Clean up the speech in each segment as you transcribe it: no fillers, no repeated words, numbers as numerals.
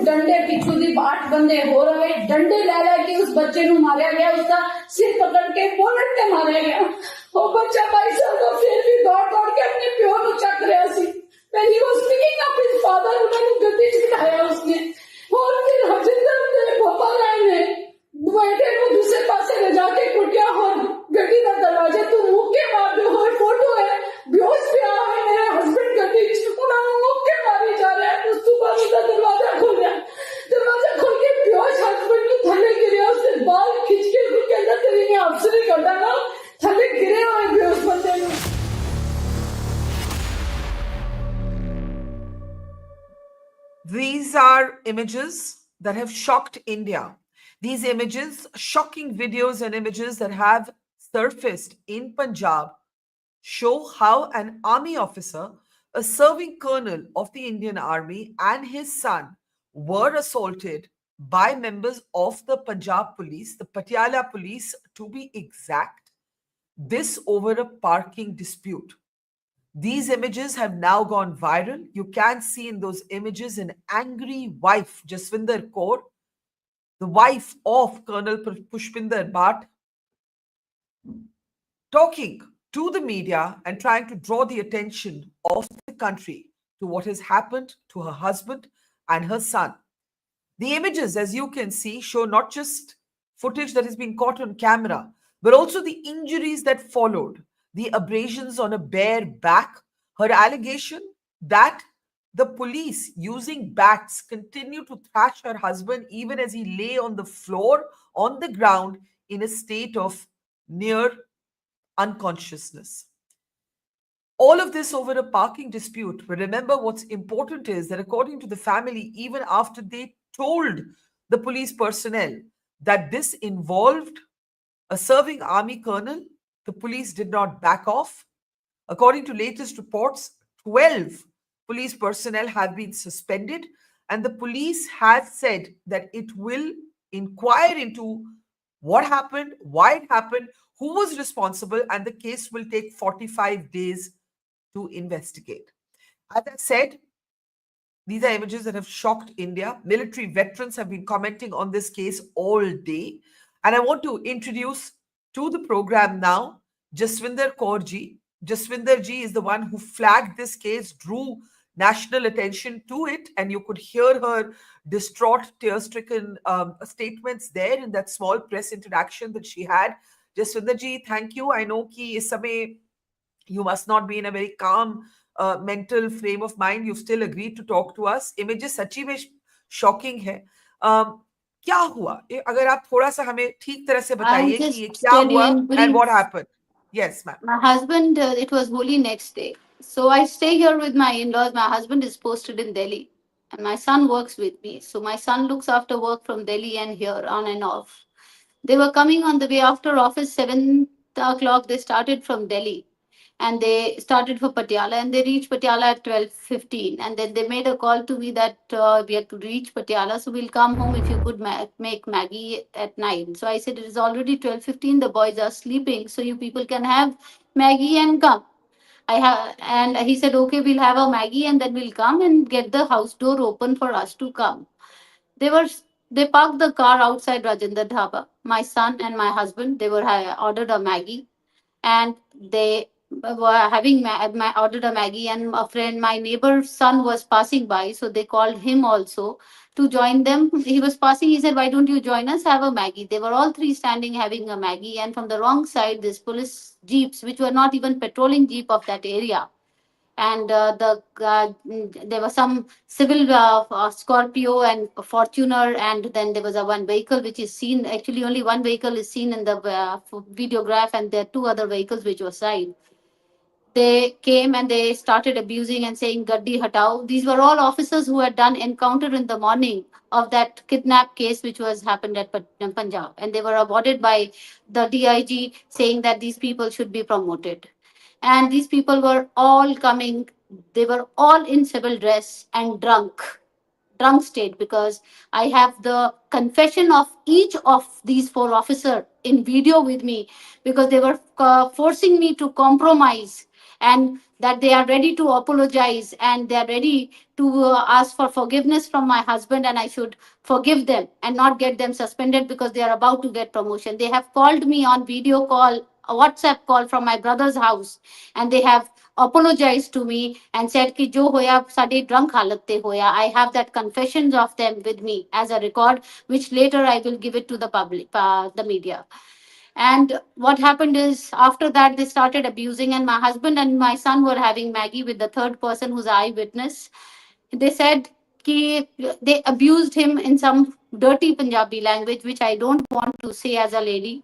डंडे पिछू दी 8 बंदे हो रहे डंडे लै के उस बच्चे नू मारा गया, उसका सिर पकड़ के बोनट ते मारा गया। वो बच्चा 22 साल का फिर भी दौड़ के अपने प्यो नू चक रहा सी। When he was picking up his father, उन्होंने गड्डी च बिठाया उसने, और फिर हरजिंदर ने भोपाल आए ने बेटे को दूसरे पासे ले जाके कुटिया और गड्डी का दरवाजा तू मुक्के मार दो। और फोटो है बेहोश पे आ है मेरे हस्बैंड गड्डी उन्होंने मुक्के मारे जा रहे हैं। उस सुबह उसका दरवाजा खोल गया, दरवाजा खोल के बेहोश हस्बैंड को थले गिरे, उससे बाल खींच के उसके अंदर तेरी ने अफसरी कर डाला, थले गिरे और बेहोश बंदे ने। These are images that have shocked India. These images, shocking videos and images that have surfaced in Punjab, show how an army officer, a serving colonel of the Indian Army, and his son were assaulted by members of the Punjab Police, the Patiala Police to be exact, this over a parking dispute. These images have now gone viral. You can see in those images an angry wife, Jaswinder Kaur, the wife of Col Pushpinder Bath, talking to the media and trying to draw the attention of the country to what has happened to her husband and her son. The images, as you can see, show not just footage that has been caught on camera, but also the injuries that followed, the abrasions on a bare back, her allegation that the police using bats continue to thrash her husband even as he lay on the floor, on the ground, in a state of near unconsciousness. All of this over a parking dispute. But remember, what's important is that according to the family, even after they told the police personnel that this involved a serving army colonel, the police did not back off. According to latest reports, 12 police personnel have been suspended, and the police has said that it will inquire into what happened, why it happened, who was responsible, and the case will take 45 days to investigate. As I said, these are images that have shocked India. Military veterans have been commenting on this case all day. And I want to introduce to the program now Jaswinder Kaur ji. Jaswinder ji is the one who flagged this case, drew national attention to it, and you could hear her distraught, tear-stricken statements there in that small press interaction that she had. Jaswinder ji, thank you. I know ki is samay you must not be in a very calm mental frame of mind. You've still agreed to talk to us. Images सच्ची में shocking है. क्या हुआ? अगर आप थोड़ा सा हमें ठीक तरह से बताइए कि ये क्या हुआ and what happened. Yes, ma'am. My husband, it was Holi next day. So I stay here with my in-laws. My husband is posted in Delhi and my son works with me. So my son looks after work from Delhi and here on and off. They were coming on the way after office, 7 o'clock. They started from Delhi and they started for Patiala and they reached Patiala at 12:15. And then they made a call to me that we have to reach Patiala, so we'll come home if you could make Maggie at 9. So I said, it is already 12:15, the boys are sleeping, so you people can have Maggie and come. And he said, okay, we'll have a Maggie and then we'll come and get the house door open for us to come. They parked the car outside Rajendra Dhaba. My son and my husband, they were ordered a Maggie and they were having ordered a Maggie, and a friend, my neighbor's son was passing by, so they called him also to join them. He was passing, he said, why don't you join us, have a Maggie? They were all three standing having a Maggie, and from the wrong side, these police jeeps, which were not even patrolling jeep of that area, and there was some civil Scorpio and Fortuner, and then there was a one vehicle which is seen, actually only one vehicle is seen in the videograph, and there are two other vehicles which were side. They came and they started abusing and saying, Gaddi hatao. These were all officers who had done encounter in the morning of that kidnap case which was happened at Punjab. And they were awarded by the DIG saying that these people should be promoted. And these people were all coming, they were all in civil dress and drunk state, because I have the confession of each of these four officers in video with me, because they were forcing me to compromise and that they are ready to apologize and they are ready to ask for forgiveness from my husband, and I should forgive them and not get them suspended because they are about to get promotion. They have called me on video call, a WhatsApp call from my brother's house, and they have apologized to me and said ki jo hoya sade drunk halat te hoya. I have that confessions of them with me as a record, which later I will give it to the public, the media. And what happened is, after that, they started abusing, and my husband and my son were having Maggie with the third person who's an eyewitness. They said ki they abused him in some dirty Punjabi language, which I don't want to say as a lady.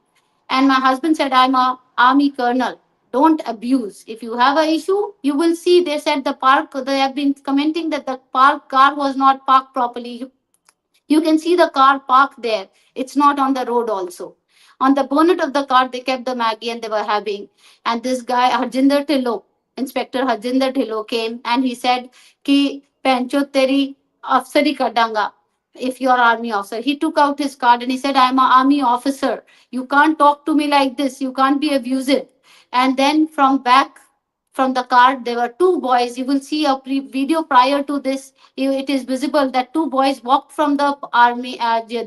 And my husband said, I'm a army colonel. Don't abuse. If you have an issue, you will see. They said the park, they have been commenting that the park car was not parked properly. You can see the car parked there. It's not on the road also. On the bonnet of the car, they kept the Maggie and they were having. And this guy, Harjinder Tillo, Inspector Harjinder Tillo came and he said, Ki Pancho teri afsari kadanga if you're army officer. He took out his card and he said, I'm an army officer. You can't talk to me like this. You can't be abusive. And then from back from the car, there were two boys. You will see a video prior to this. It is visible that two boys walked from the army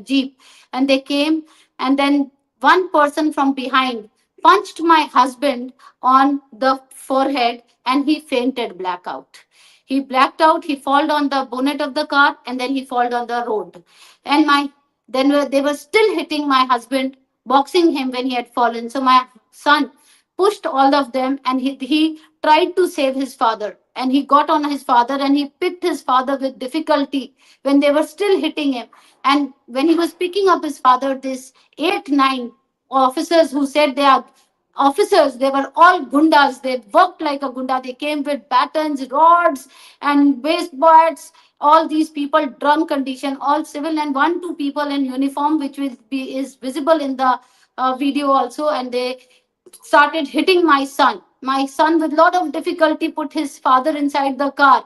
jeep, and they came, and then one person from behind punched my husband on the forehead, and he fainted blackout. He blacked out. He fell on the bonnet of the car, and then he fell on the road. And they were still hitting my husband, boxing him when he had fallen. So my son pushed all of them, and he tried to save his father, and he got on his father and he picked his father with difficulty when they were still hitting him. And when he was picking up his father, this 8 9 officers who said they are officers, they were all gundas. They worked like a gunda. They came with batons, rods, and baseboards. All these people drunk condition, all civil, and 1 2 people in uniform, which is visible in the video also. And they started hitting my son. My son, with a lot of difficulty, put his father inside the car.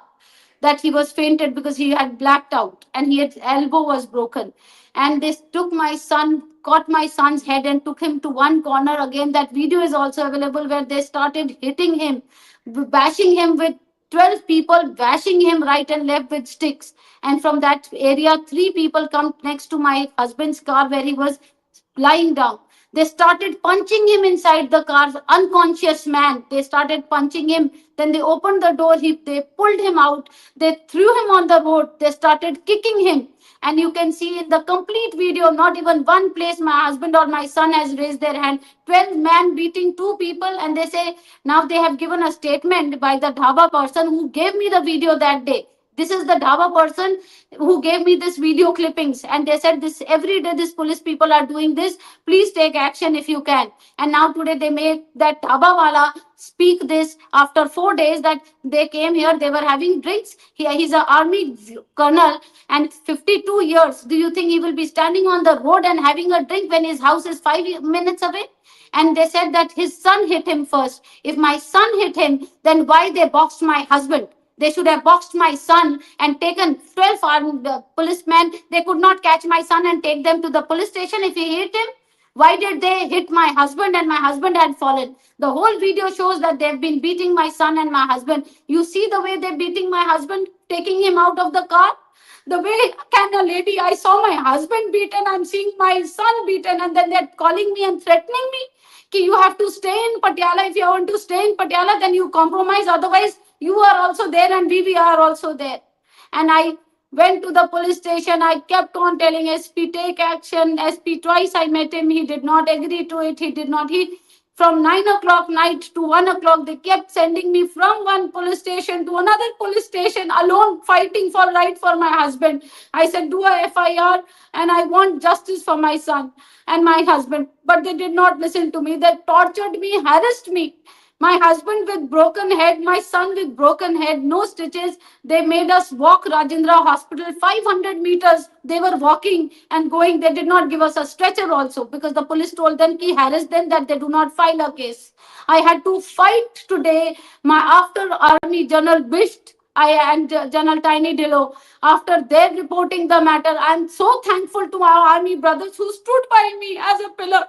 That he was fainted because he had blacked out and his elbow was broken. And they took my son, caught my son's head and took him to one corner. Again, that video is also available where they started hitting him, bashing him with 12 people, bashing him right and left with sticks. And from that area, 3 people come next to my husband's car where he was lying down. They started punching him inside the car, unconscious man. They started punching him. Then they opened the door. They pulled him out. They threw him on the road. They started kicking him. And you can see in the complete video, not even one place my husband or my son has raised their hand. 12 men beating 2 people. And they say now they have given a statement by the dhaba person who gave me the video that day. This is the dhaba person who gave me this video clippings, and they said this every day. This police people are doing this. Please take action if you can. And now today they made that dhaba wala speak this after 4 days that they came here. They were having drinks. He's an army colonel and 52 years. Do you think he will be standing on the road and having a drink when his house is 5 minutes away? And they said that his son hit him first. If my son hit him, then why they boxed my husband? They should have boxed my son and taken 12 armed policemen. They could not catch my son and take them to the police station if he hit him. Why did they hit my husband and my husband had fallen? The whole video shows that they've been beating my son and my husband. You see the way they're beating my husband, taking him out of the car? The way can a lady, I saw my husband beaten, I'm seeing my son beaten, and then they're calling me and threatening me. Ki you have to stay in Patiala. If you want to stay in Patiala, then you compromise. Otherwise, you are also there and we are also there. And I went to the police station. I kept on telling SP, take action. SP, twice I met him. He did not agree to it. He did not. From 9 o'clock night to 1 o'clock, they kept sending me from one police station to another police station alone, fighting for right for my husband. I said, do a FIR and I want justice for my son and my husband. But they did not listen to me. They tortured me, harassed me. My husband with broken head, my son with broken head, no stitches. They made us walk Rajendra Hospital 500 meters. They were walking and going. They did not give us a stretcher also because the police told them to harass them that they do not file a case. I had to fight today. After Army General Bisht, I and General Tiny Dillo, after their reporting the matter, I'm so thankful to our army brothers who stood by me as a pillar.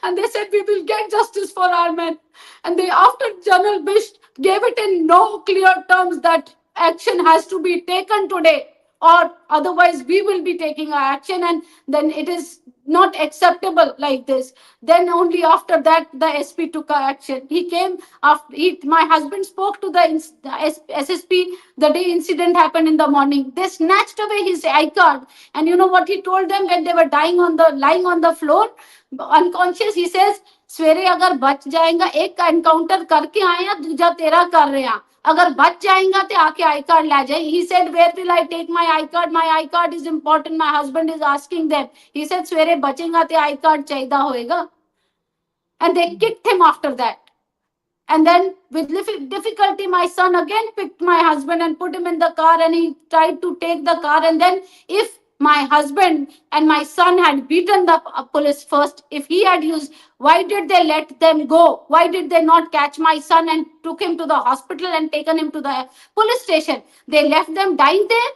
And they said, we will get justice for our men. And after General Bisht, gave it in no clear terms that action has to be taken today, or otherwise we will be taking our action, and then it is not acceptable like this. Then only after that the SP took action. He came after my husband spoke to the SSP the day incident happened in the morning. They snatched away his I card, and you know what he told them when they were lying on the floor unconscious? He says, सवेरे अगर बच जाएगा, एक encounter करके आया, दूजा तेरा कर रहे हैं, अगर बच जाएगा तो आके आई कार्ड ला जाए. He said, where will I take my I card? My I card is important. My husband is asking them. He said, सवेरे बचेगा तो I card चाहिए होएगा. And they kicked him after that. And then with difficulty, my son again picked my husband and put him in the car, and he tried to take the car. And then if my husband and my son had beaten the police first, if he had used, why did they let them go? Why did they not catch my son and took him to the hospital and taken him to the police station? They left them dying there.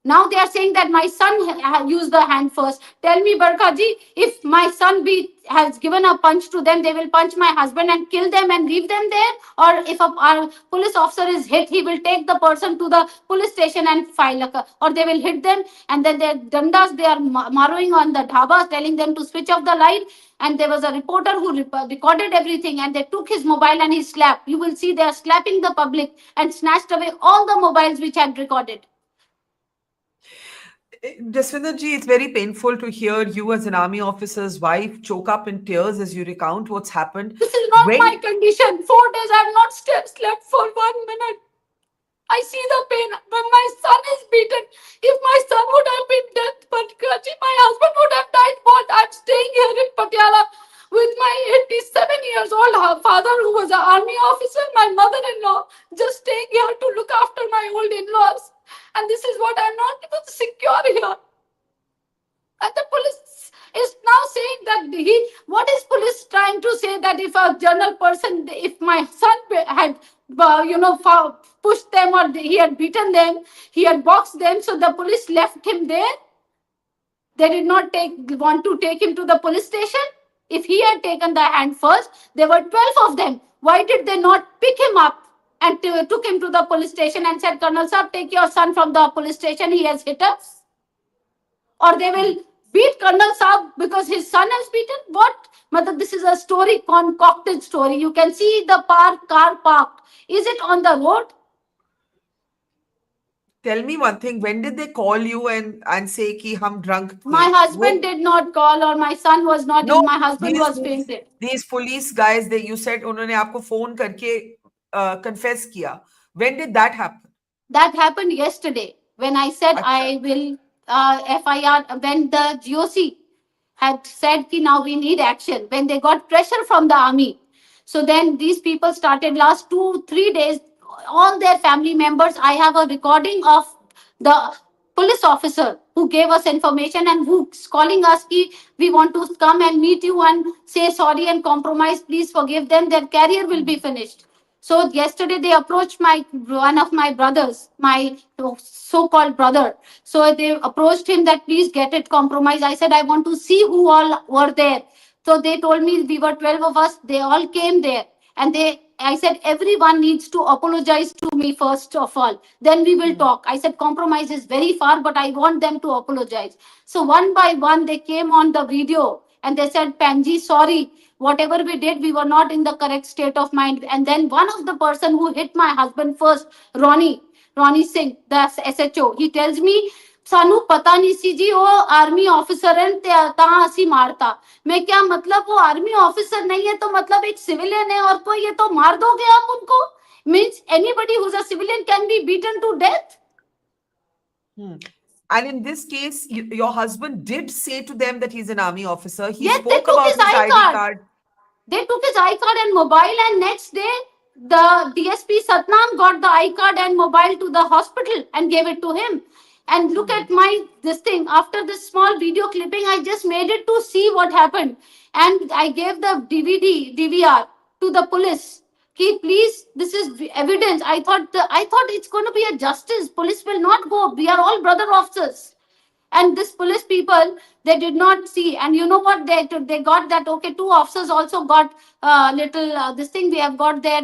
Now they are saying that my son used the hand first. Tell me, Barkha ji, if my son has given a punch to them, they will punch my husband and kill them and leave them there? Or if a police officer is hit, he will take the person to the police station and file or they will hit them, and then their dandas, they are marrowing on the dhabas, telling them to switch off the light. And there was a reporter who recorded everything, and they took his mobile and he slapped. You will see they are slapping the public and snatched away all the mobiles which had recorded. Jaswinder ji, it's very painful to hear you as an army officer's wife choke up in tears as you recount what's happened. This is not my condition. 4 days I have not slept for 1 minute. I see the pain when my son is beaten. If my son would have been dead, but my husband would have died. But I'm staying here in Patiala with my 87 years old father who was an army officer, my mother-in-law, just staying here to look after my old in-laws. And this is what I'm not able to secure here. And the police is now saying that what is police trying to say? That if a general person, if my son had, pushed them, or he had beaten them, he had boxed them, so the police left him there. They did not want to take him to the police station. If he had taken the hand first, there were 12 of them. Why did they not pick him up and took him to the police station and said, Colonel Saab, take your son from the police station, he has hit us? Or they will beat Colonel Saab because his son has beaten? What? This is a story, concocted story. You can see the car parked. Is it on the road? Tell me one thing, when did they call you and say ki hum drunk the? My husband did not call, or my son was not in. My husband was fainted. These police guys, you said unhone aapko phone karke confess kiya. When did that happen? That happened yesterday when I said I will FIR, when the GOC had said ki now we need action, when they got pressure from the army. So then these people started last 2-3 days, all their family members. I have a recording of the police officer who gave us information and who's calling us ki we want to come and meet you and say sorry and compromise, please forgive them, their career will be finished. So yesterday they approached one of my brothers, my so-called brother. So they approached him that please get it compromised. I said I want to see who all were there. So they told me we were 12 of us. They all came there, and I said everyone needs to apologize to me first of all. Then we will talk. I said compromise is very far, but I want them to apologize. So one by one they came on the video and they said, Panji, sorry. Whatever we did, we were not in the correct state of mind. And then one of the person who hit my husband first, Ronnie Singh, the SHO, he tells me, सानू पता नहीं सी जी वो army officer है तां असी मारता. मैं क्या मतलब वो आर्मी ऑफिसर नहीं है तो मतलब एक सिविलियन है और कोई ये तो मार दोगे आप उनको? Means anybody who's a civilian can be beaten to death. And in this case, your husband did say to them that he's an army officer. He Yes, spoke about his ID card. They took his I card and mobile, and next day the DSP Satnam got the I card and mobile to the hospital and gave it to him. And look at this thing. After this small video clipping, I just made it to see what happened. And I gave the DVR to the police. Okay, please, this is evidence. I thought it's going to be a justice. Police will not go. We are all brother officers. And this police people, they did not see. And you know what? They got that, okay, two officers also got little this thing. We have got their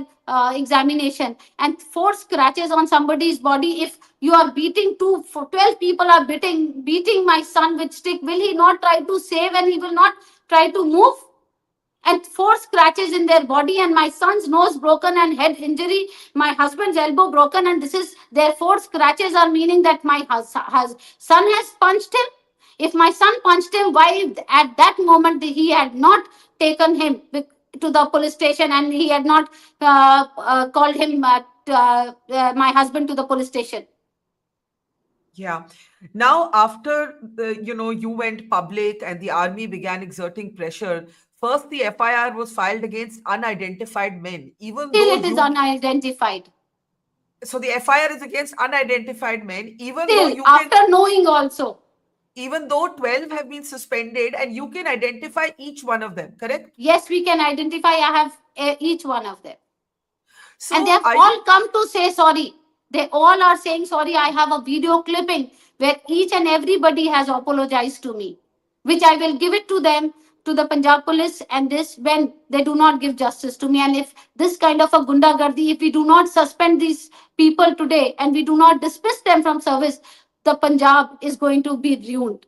examination. And four scratches on somebody's body. If you are beating 12 people are beating my son with stick, will he not try to save and he will not try to move? And four scratches in their body, and my son's nose broken and head injury, my husband's elbow broken, and this is their four scratches are meaning that my son has punched him. If my son punched him, why at that moment he had not taken him to the police station, and he had not called him my husband to the police station? Yeah. Now, after you went public and the army began exerting pressure, first the FIR was filed against unidentified men, even Still though it is you. unidentified. So the FIR is against unidentified men, even though Still, you can, after knowing also. even though 12 have been suspended and you can identify each one of them, correct? Yes, we can identify. I have each one of them. And they So have are you. all come to say sorry. They all are saying sorry. I have a video clipping where each and everybody has apologized to me, which I will give it to them, to the Punjab Police, and this when they do not give justice to me. And if this kind of a gundagardi, if we do not suspend these people today and we do not dismiss them from service, the Punjab is going to be ruined.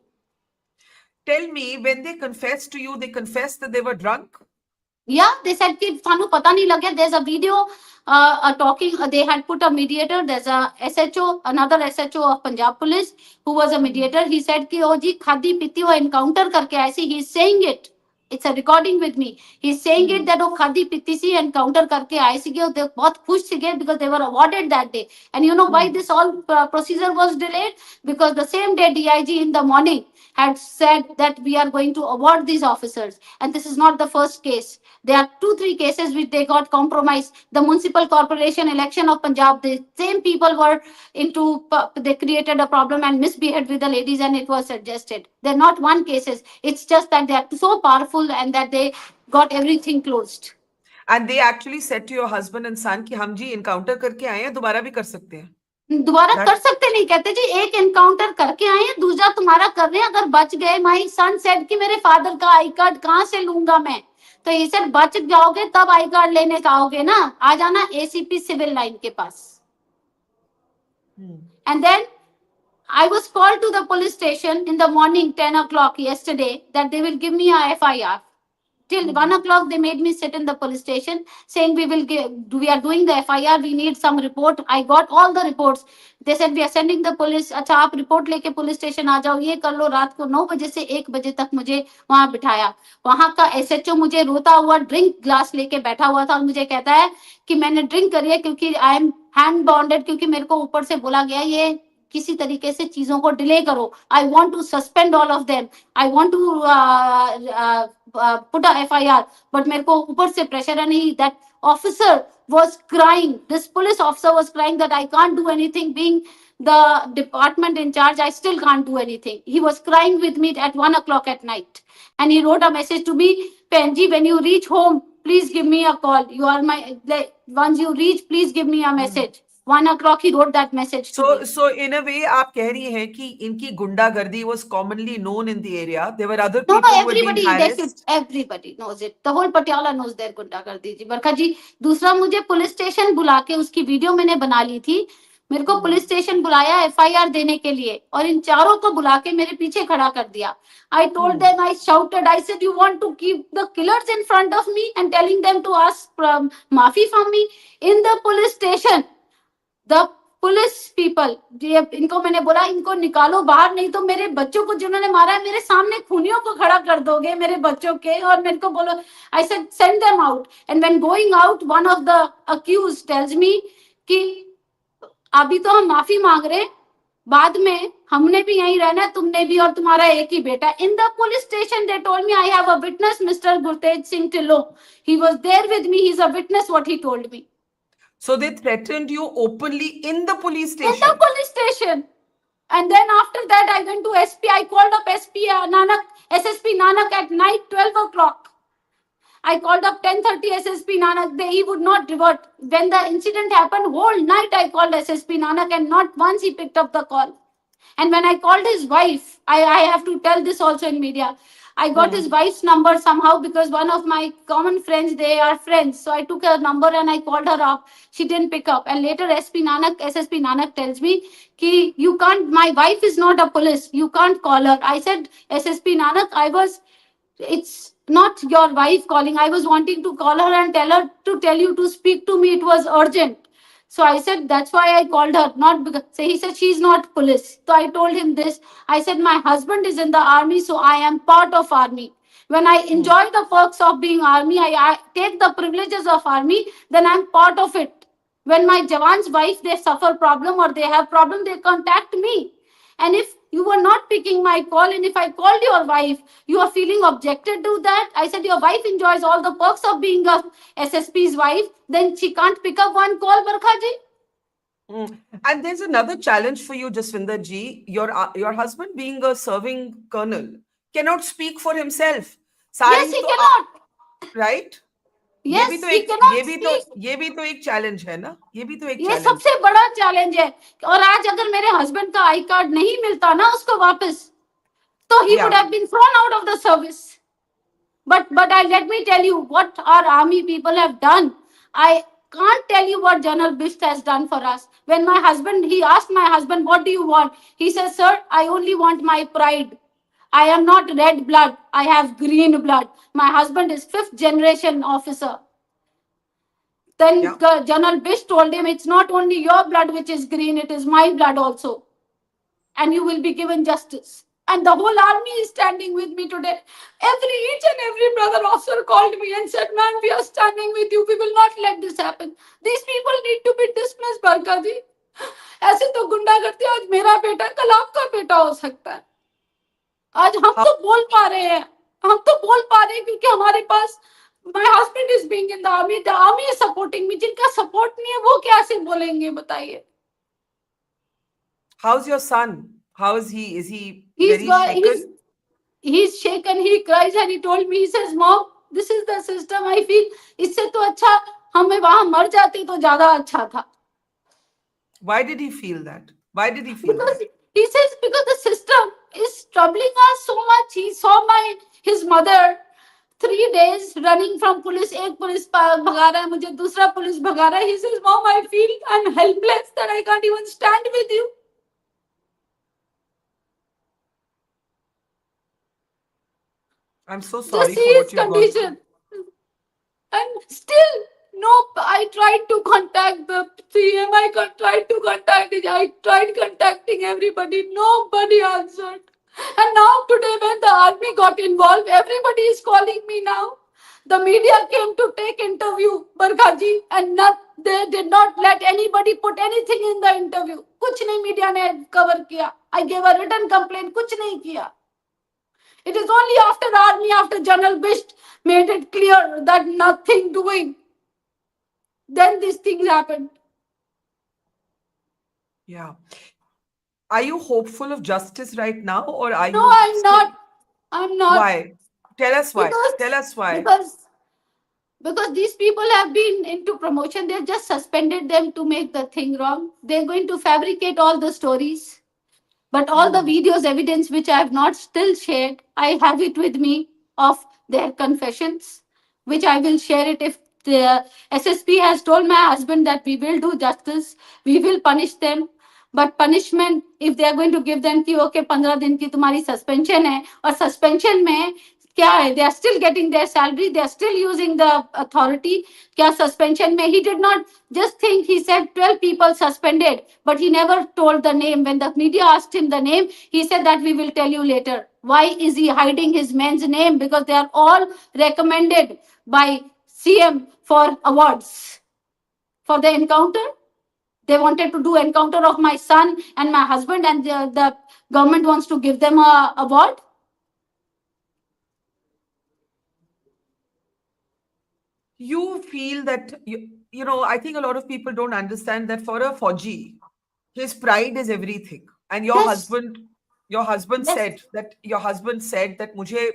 Tell me, when they confessed to you, they confessed that they were drunk? Yeah, they said कि सानू पता नहीं लगे. There's a video talking. They had put a mediator. There's a SHO, another SHO of Punjab Police, who was a mediator. He said कि oh जी खादी पीती वो encounter करके ऐसी. He's saying it. It's a recording with me. He's saying it that वो खादी पीती सी encounter करके आए सीगे. वो बहुत खुश सीगे because they were awarded that day. And you know why this all procedure was delayed? Because the same day DIG in the morning had said that we are going to award these officers. And this is not the first case. There are 2-3 cases which they got compromised. The municipal corporation election of Punjab, the same people were they created a problem and misbehaved with the ladies, and it was suggested. They're not one cases. It's just that they are so powerful and that they got everything closed. And they actually said to your husband and son कि हम जी encounter करके आए हैं, दोबारा भी कर सकते हैं. दोबारा कर सकते नहीं. कहते जी एक एनकाउंटर करके आए हैं, दूसरा तुम्हारा कर रहे हैं. अगर बच गए, माई सन सेड कि मेरे फादर का आई कार्ड कहां से लूंगा मैं. तो ये सर बच जाओगे तब आई कार्ड लेने का आओगे ना. आ जाना एसीपी सिविल लाइन के पास. And then I was called to the police station in the morning 10 o'clock yesterday that they will give me a FIR. Till 1 o'clock, they made me sit in the police station saying we are doing the FIR, we need some report. I got all the reports. They said we are sending the police. अच्छा आप report लेके police station आ जाओ, ये कर लो. रात को 9 बजे से 1 बजे तक मुझे वहां बिठाया. वहां का SHO मुझे रोता हुआ ड्रिंक ग्लास लेके बैठा हुआ था और मुझे कहता है कि मैंने ड्रिंक करी है क्योंकि आई एम हैंड बाउंडेड, क्योंकि मेरे को ऊपर से बोला गया ये किसी तरीके से चीजों को डिले करो. I want to suspend all of them. I want to put a FIR, but मेरे को ऊपर से pressure है नहीं. That officer was crying. This police officer was crying that I can't do anything. Being the department in charge, I still can't do anything. He was crying with me at 1 o'clock at night, and he wrote a message to me, Penji, when you reach home, please give me a call. You are my, once you reach, please give me a message. 1 o'clock he wrote that message to me. So in a way, आप कह रही हैं कि इनकी गुंडागर्दी was commonly known in the area. There were other people who had been harassed. Everybody knows it. The whole Patiala knows their गुंडागर्दी जी. बरखा जी, दूसरा मुझे पुलिस स्टेशन बुला के उसकी वीडियो मैंने बना ली थी. मेरे को पुलिस स्टेशन बुलाया FIR देने के लिए और इन चारों को बुला के मेरे पीछे खड़ा कर दिया. I told them, I shouted, I said, you want to keep the killers in front of me and telling them to ask maafi from me in the police station. The police people, इनको मैंने बोला इनको निकालो बाहर, नहीं तो मेरे बच्चों को जिन्होंने मारा है मेरे सामने खूनियों को खड़ा कर दोगे मेरे बच्चों के. और मेरे को बोलो, I said send them out. And when going out, one of the accused tells me कि अभी तो हम माफी मांग रहे, बाद में हमने भी यहीं रहना है, तुमने भी और तुम्हारा एक ही बेटा. In the police station they told me, I have a witness, mister Gurtej Singh Tillo. He was there with me, he is a witness what he told me. So they threatened you openly in the police station? In the police station. And then after that, I went to SP. I called up SP Nanak, SSP Nanak at night, 12 o'clock. I called up 10:30 SSP Nanak. He would not revert. When the incident happened, whole night I called SSP Nanak and not once he picked up the call. And when I called his wife, I have to tell this also in media. I got his Hmm. wife's number somehow because one of my common friends, they are friends. So I took her number and I called her up. She didn't pick up. And later SSP Nanak tells me, Ki, you can't, my wife is not a police. You can't call her. I said, SSP Nanak, it's not your wife calling. I was wanting to call her and tell you to speak to me. It was urgent. So I said, that's why I called her. Not because, so he said, she's not police. So I told him this. I said, my husband is in the army, so I am part of army. When I Hmm. enjoy the perks of being army, I take the privileges of army, then I'm part of it. When my Jawan's wife, they suffer problem or they have problem, they contact me. And if you were not picking my call, and if I called your wife, you are feeling objected to that. I said, your wife enjoys all the perks of being a SSP's wife, then she can't pick up one call, Barkha ji. Mm. And there's another challenge for you, Jaswinder ji. Your husband, being a serving colonel, cannot speak for himself. Yes, सारी he तो cannot. Right ये भी Yes, तो he एक cannot speak. ये भी तो एक चैलेंज है ना ये भी तो एक ये चैलेंज सबसे बड़ा चैलेंज है. और आज अगर मेरे हस्बैंड का आई कार्ड नहीं मिलता ना उसको वापस, तो he would या have been thrown out of the service. But let me tell you what our army people have done. I can't tell you what General Bist has done for us. When he asked my husband, what do you want? He says, sir, I only want my pride. I am not red blood. I have green blood. My husband is fifth generation officer. Then या General Bish told him, it's not only your blood which is green, it is my blood also. And you will be given justice. And the whole army is standing with me today. Each and every brother officer called me and said, "Man, we are standing with you. We will not let this happen. These people need to be dismissed, Barkha ji." ऐसे तो गुंडागर्दी आज मेरा बेटा कल आपका बेटा हो सकता है. आज हम how तो बोल पा रहे हैं. हम तो बोल पा रहे हैं क्योंकि हमारे पास my husband is being in the army is supporting me. जिनका सपोर्ट नहीं है वो कैसे बोलेंगे बताइए. how's your son? How is he He's very got shaken? he's shaken, he cries and he told me, he says, Mom, this is the system. I feel इससे तो अच्छा हमें वहां मर जाते तो ज्यादा अच्छा था. Why did he feel that? Why did he feel Because that? he says, because the system is troubling us so much. He saw his mother 3 days running from police. एक पुलिस भगा रहा है मुझे, दूसरा पुलिस भगा रहा है. He says, Mom, I feel I'm helpless that I can't even stand with you. I'm so Just sorry see for his what you've gone through. condition. And still, no, I tried to contact the CM. Tried to contact it. I tried contacting everybody. Nobody answered. And now today when the army got involved, everybody is calling me now. The media came to take interview, Barkhaji, and they did not let anybody put anything in the interview. कुछ नहीं media ने cover किया. I gave a written complaint. कुछ नहीं किया. It is only after the army, after General Bist made it clear that nothing doing, then these things happened. Yeah. Are you hopeful of justice right now, or are No, you I'm still? not. I'm not. Why? Tell us why. Tell Because us why. because because these people have been into promotion. They've just suspended them to make the thing wrong. They're going to fabricate all the stories. But all the Hmm. videos, evidence which I have not still shared, I have it with me of their confessions, which I will share it if the SSP has told my husband that we will do justice, we will punish them. But punishment, if they are going to give them कि okay 15 दिन की तुम्हारी suspension है और suspension में क्या है, they are still getting their salary, they are still using the authority. क्या suspension में he did not just think, he said 12 people suspended, but he never told the name. When the media asked him the name, he said that we will tell you later. Why is he hiding his men's name? Because they are all recommended by CM for awards for the encounter. They wanted to do encounter of my son and my husband, and the government wants to give them a award. You feel that I think a lot of people don't understand that for a Fauji, his pride is everything. And Yes, your husband yes, said that mujhe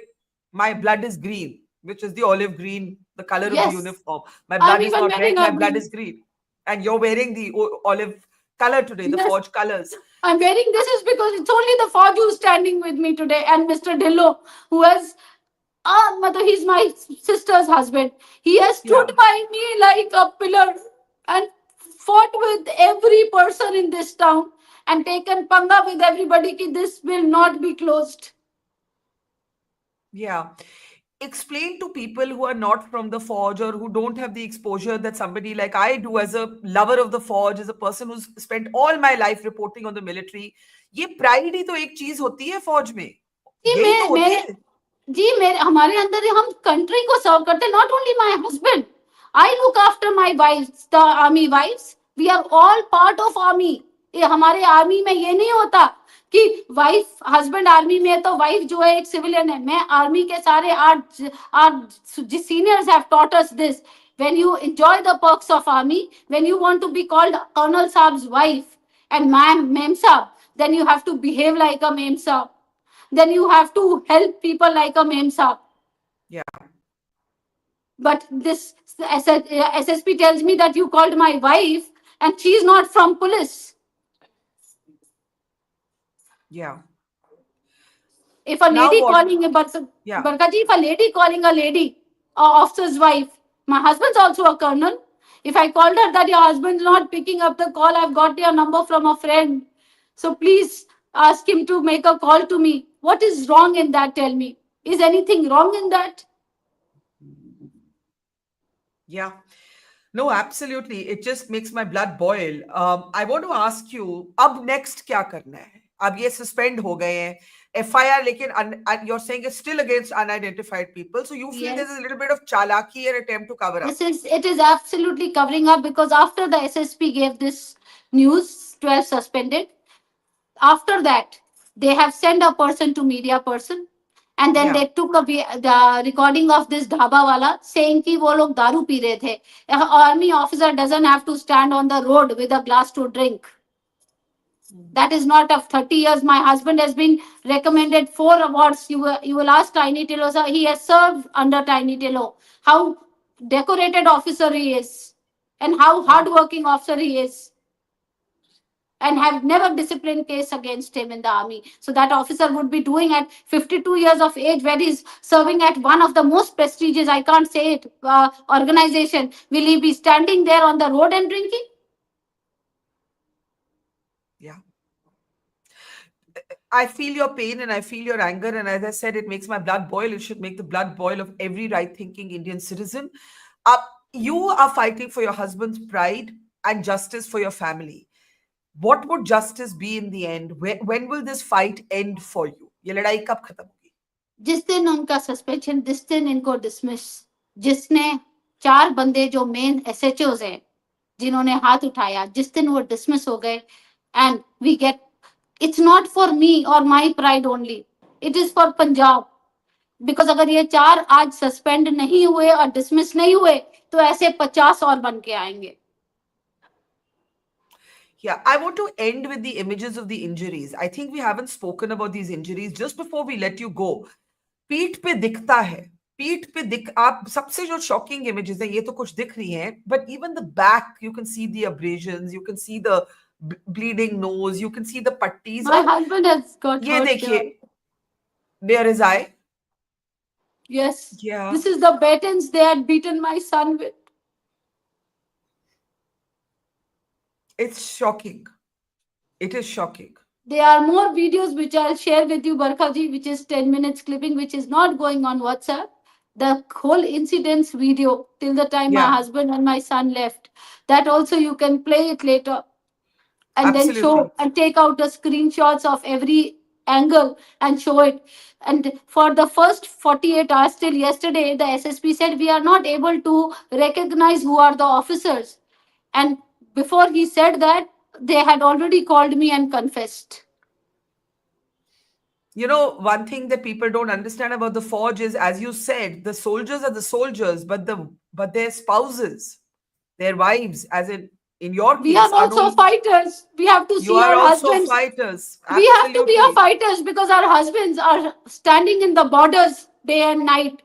my blood is green, which is the olive green, the color of the yes. uniform. My I'm blood is even not red, wearing my a blood green. is green. And you're wearing the olive color today, the Yes, forge colors. I'm wearing this is because it's only the forge who's standing with me today, and Mr. Dillo, who has mother, he's my sister's husband. He has Yeah. stood by me like a pillar and fought with every person in this town and taken panga with everybody ki this will not be closed. Yeah. Explain to people who are not from the forge or who don't have the exposure that somebody like I do, as a lover of the forge, as a person who's spent all my life reporting on the military. ये pride ही तो एक चीज होती है फौज में, जी यही तो होती मेरे है. जी मेरे हमारे अंदर ही हम कंट्री को सर्व करते, not only my husband, I look after my wives, the army wives, we are all part of army. ये हमारे आर्मी में ये नहीं होता कि वाइफ हस्बैंड आर्मी में है तो वाइफ जो है एक सिविलियन है. मैं आर्मी के सारे our seniors have taught us this. when you enjoy the perks of army, when you want to be called colonel saab's wife and ma'am saab, then you have to behave like a ma'am saab, then you have to help people like a ma'am saab. Yeah. But this SSP tells me that you called my wife and she's not from police. Yeah. If a Now lady what? calling a Yeah. Barkaji, if a lady calling a lady, a officer's wife, my husband's also a colonel. If I called her that your husband's not picking up the call, I've got your number from a friend. So please ask him to make a call to me. What is wrong in that? Tell me. Is anything wrong in that? Yeah. No, absolutely. It just makes my blood boil. I want to ask you, अब next क्या करना है? अब ये suspend हो गए हैं. FIR, लेकिन you're saying it's still against unidentified people. So you feel there's a little bit of chalaki and attempt to cover up. It is absolutely covering up, because after the SSP gave this news, 12 suspended, after that they have sent a person to media person, and then Yeah. they took the recording of this dhaba wala saying ki wo log daru pee rahe the. An army officer doesn't have to stand on the road with a glass to drink. That is not of 30 years. My husband has been recommended 4 awards. You will ask Tiny Tillo, sir. He has served under Tiny Tillo. How decorated officer he is, and how hardworking officer he is, and have never disciplined case against him in the army. So that officer would be doing at 52 years of age, where he's serving at one of the most prestigious, I can't say it, organization. Will he be standing there on the road and drinking? Yeah. I feel your pain and I feel your anger. And as I said, it makes my blood boil. It should make the blood boil of every right thinking Indian citizen. You are fighting for your husband's pride and justice for your family. What would justice be in the end? When will this fight end for you? ये लड़ाई कब खत्म होगी? जिस दिन उनका suspension, जिस दिन इनको डिसमिस, जिसने 4 बंदे जो मेन SHOs हैं जिन्होंने हाथ उठाया, जिस दिन वो डिसमिस हो गए, and we get, it's not for me और my pride only, it is for Punjab. Because अगर ये 4 आज सस्पेंड नहीं हुए और डिसमिस नहीं हुए तो ऐसे 50 और बन के आएंगे. Yeah, I want to end with the images of the injuries. I think we haven't spoken about these injuries. Just before we let you go, पीठ पे दिखता है, पीठ पे दिख, आप सबसे जो shocking images है, ये तो कुछ दिख रही हैं, but even the back, you can see the abrasions, you can see the bleeding nose, you can see the patties. My husband has got ये hurt देखिए, here. near his eye. Yes. Yeah. This is the batons they had beaten my son with. It's shocking. It is shocking. There are more videos which I'll share with you, Barkha ji, which is 10 minutes clipping, which is not going on WhatsApp. The whole incidents video till the time my husband and my son left. That also you can play it later. And then show and take out the screenshots of every angle and show it. And for the first 48 hours till yesterday, the SSP said we are not able to recognize who are the officers. And before he said that, they had already called me and confessed. You know, one thing that people don't understand about the forge is, as you said, the soldiers are the soldiers, but their spouses, their wives, as in your case, we are also fighters. We have to see our husbands. You are also fighters. Absolutely. We have to be our fighters because our husbands are standing in the borders day and night.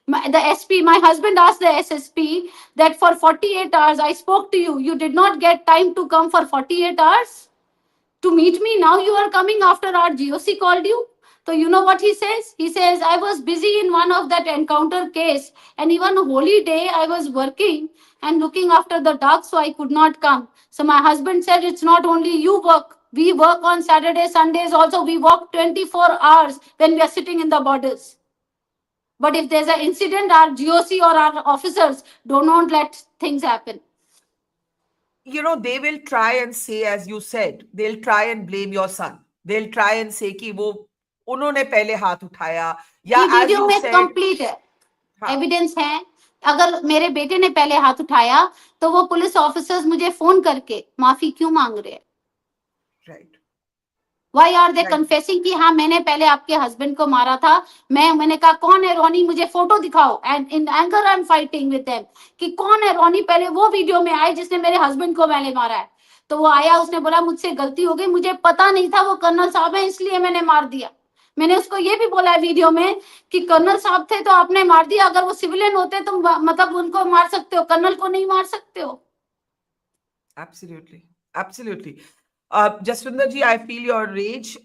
The SP, my husband asked the SSP that for 48 hours I spoke to you. You did not get time to come for 48 hours to meet me. Now you are coming after our GOC called you. So you know what he says? He says, I was busy in one of that encounter case, and even a holy day I was working and looking after the dogs, so I could not come. So my husband said, it's not only you work. We work on Saturdays, Sundays also. We work 24 hours when we are sitting in the borders. But if there's an incident, our GOC or our officers do not let things happen. You know, they will try and say, as you said, they'll try and blame your son. They'll try and say कि वो उन्होंने पहले हाथ उठाया, ये या as video you में said, complete है, हाँ, एविडेंस है. अगर मेरे बेटे ने पहले हाथ उठाया तो वो पुलिस ऑफिसर्स मुझे फोन करके माफी क्यों मांग रहे हैं? right, Why are they right. confessing कि हाँ मैंने पहले आपके हस्बैंड को मारा था? मैंने कहा कौन है रोनी, मुझे फोटो दिखाओ. And in anger I am fighting with them कि कौन है रोनी, पहले वो वीडियो में आए जिसने मेरे हस्बैंड को मैंने मारा है. तो वो आया, उसने बोला मुझसे गलती हो गई, मुझे पता नहीं था वो कर्नल साहब है इसलिए मैंने मार दिया. मैंने उसको ये भी बोला है वीडियो में कि कर्नल साहब थे तो आपने मार दिया, अगर वो सिविलियन होते तो मतलब उनको मार सकते हो, कर्नल को नहीं मार सकते हो. Absolutely. Absolutely. Jaswinder ji, I feel your rage.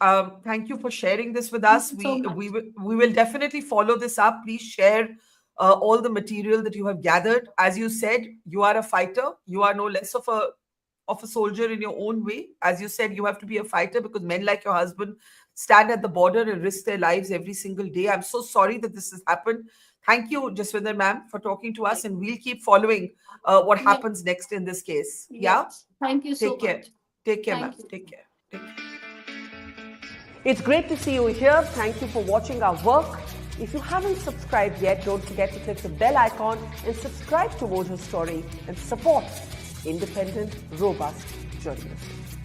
Thank you for sharing this with us. Thank you so much. We will definitely follow this up. Please share all the material that you have gathered. As you said, you are a fighter. You are no less of a soldier in your own way. As you said, you have to be a fighter because men like your husband stand at the border and risk their lives every single day. I'm so sorry that this has happened. Thank you, Jaswinder ma'am, for talking to us, and we'll keep following what Yeah. happens next in this case. Yeah. Yes. Thank you so Take care. much. Take care, ma'am. Thank you. Take care. Take care. It's great to see you here. Thank you for watching our work. If you haven't subscribed yet, don't forget to click the bell icon and subscribe to Mojo Story and support independent, robust journalism.